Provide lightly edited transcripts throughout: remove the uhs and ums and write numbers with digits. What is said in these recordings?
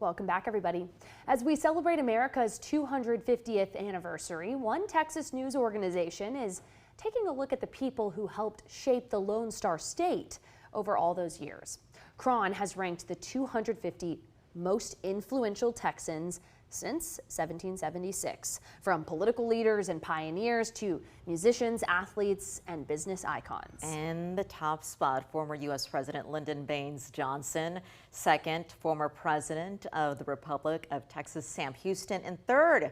Welcome back, everybody. As we celebrate America's 250th anniversary, one Texas news organization is taking a look at the people who helped shape the Lone Star State over all those years. Chron has ranked the 250 most influential Texans since 1776, from political leaders and pioneers to musicians, athletes, and business icons. In the top spot, former U.S. President Lyndon Baines Johnson. Second, former President of the Republic of Texas, Sam Houston. And third,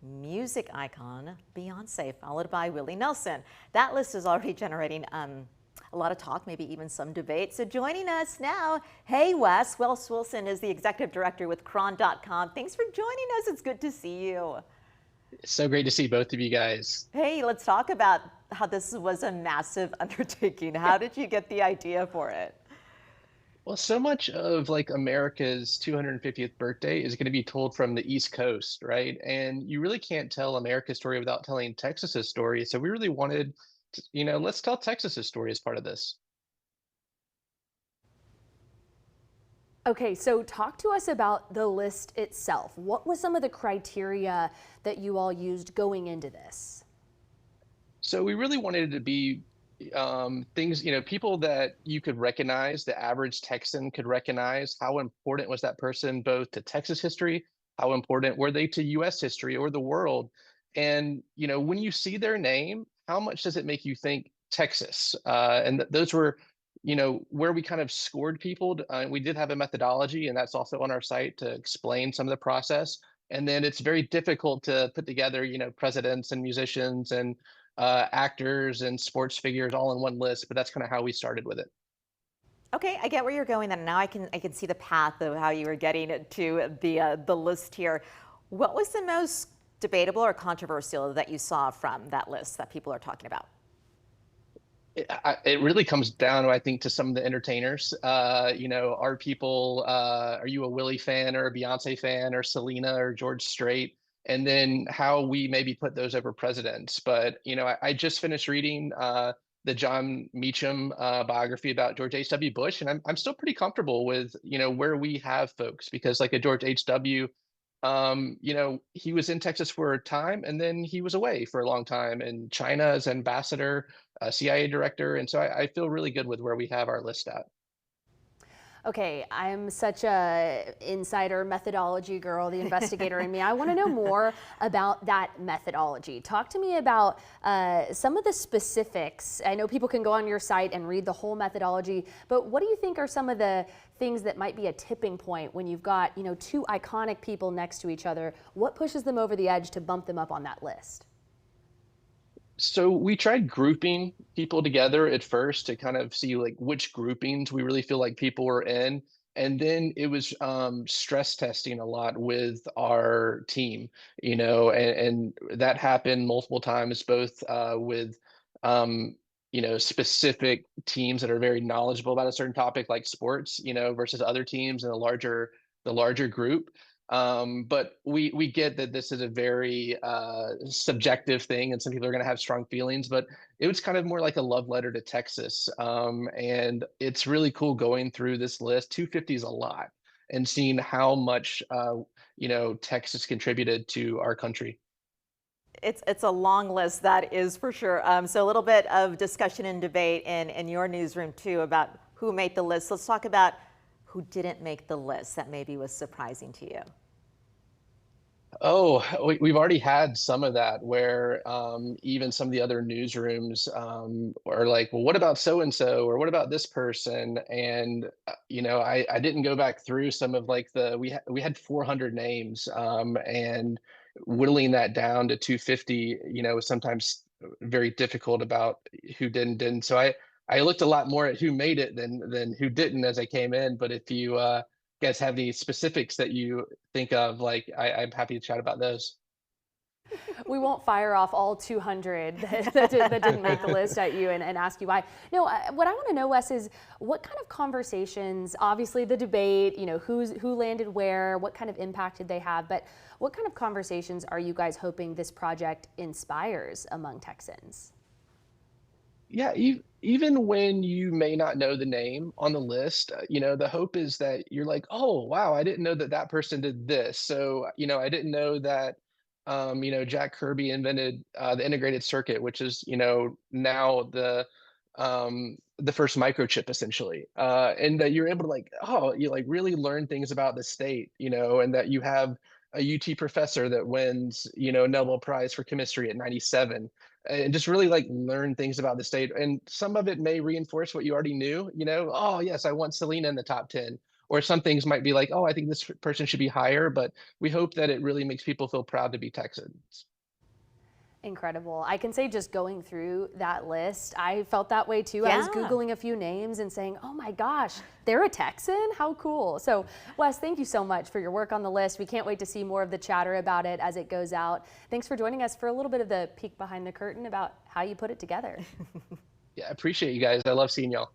music icon Beyonce, followed by Willie Nelson. That list is already generating a lot of talk, maybe even some debate. So joining us now, hey Wes Wilson is the executive director with Chron.com. Thanks for joining us. It's good to see you. It's so great to see both of you guys. Hey, let's talk about how this was a massive undertaking. How did you get the idea for it? Well, so much of like America's 250th birthday is going to be told from the East Coast, right? And you really can't tell America's story without telling Texas's story. So we really wanted to, let's tell Texas's story as part of this. Okay, so talk to us about the list itself. What was some of the criteria that you all used going into this? So we really wanted it to be things, people that you could recognize, the average Texan could recognize. How important was that person both to Texas history? How important were they to US history or the world? And, when you see their name, how much does it make you think Texas? Those were, where we kind of scored people. We did have a methodology, and that's also on our site to explain some of the process. And then it's very difficult to put together, presidents and musicians and actors and sports figures all in one list, but that's kind of how we started with it. Okay, I get where you're going, and now I can see the path of how you were getting to the list here. What was the most debatable or controversial that you saw from that list that people are talking about? It really comes down, I think, to some of the entertainers. Are people, are you a Willie fan or a Beyonce fan or Selena or George Strait? And then how we maybe put those over presidents. But, I just finished reading the John Meacham biography about George H.W. Bush, and I'm still pretty comfortable with, where we have folks, because like a George H.W., he was in Texas for a time and then he was away for a long time in China as ambassador, CIA director. And so I feel really good with where we have our list at. Okay, I'm such a insider methodology girl, the investigator in me. I want to know more about that methodology. Talk to me about some of the specifics. I know people can go on your site and read the whole methodology, but what do you think are some of the things that might be a tipping point when you've got, two iconic people next to each other? What pushes them over the edge to bump them up on that list? So we tried grouping people together at first to kind of see like which groupings we really feel like people were in. And then it was stress testing a lot with our team, and that happened multiple times, both with, specific teams that are very knowledgeable about a certain topic like sports, versus other teams in the larger group. But we get that this is a very subjective thing, and some people are going to have strong feelings. But it was kind of more like a love letter to Texas, and it's really cool going through this list. 250 is a lot, and seeing how much Texas contributed to our country. It's a long list, that is for sure. So a little bit of discussion and debate in your newsroom too about who made the list. Let's talk about who didn't make the list that maybe was surprising to you. Oh, we've already had some of that where even some of the other newsrooms are like, well, what about so and so, or what about this person? And I didn't go back through some of like we had 400 names, and whittling that down to 250, was sometimes very difficult about who didn't. So I looked a lot more at who made it than who didn't as I came in. But if you guys have any specifics that you think of, like I'm happy to chat about those. We won't fire off all 200 that didn't make the list at you and ask you why. No, what I want to know, Wes, is what kind of conversations, obviously the debate, who landed where, what kind of impact did they have, but what kind of conversations are you guys hoping this project inspires among Texans? Yeah, even when you may not know the name on the list, the hope is that you're like, oh, wow, I didn't know that that person did this. So, I didn't know that, Jack Kirby invented the integrated circuit, which is, now the first microchip essentially. And that you're able to like, oh, you like really learn things about the state, and that you have a UT professor that wins, Nobel Prize for chemistry at 97 and just really like learn things about the state. And some of it may reinforce what you already knew, oh, yes, I want Selena in the top 10. Or some things might be like, oh, I think this person should be higher. But we hope that it really makes people feel proud to be Texans. Incredible. I can say just going through that list, I felt that way too. I was Yeah. Googling a few names and saying, oh my gosh, they're a Texan? How cool. So Wes, thank you so much for your work on the list. We can't wait to see more of the chatter about it as it goes out. Thanks for joining us for a little bit of the peek behind the curtain about how you put it together. Yeah, I appreciate you guys. I love seeing y'all.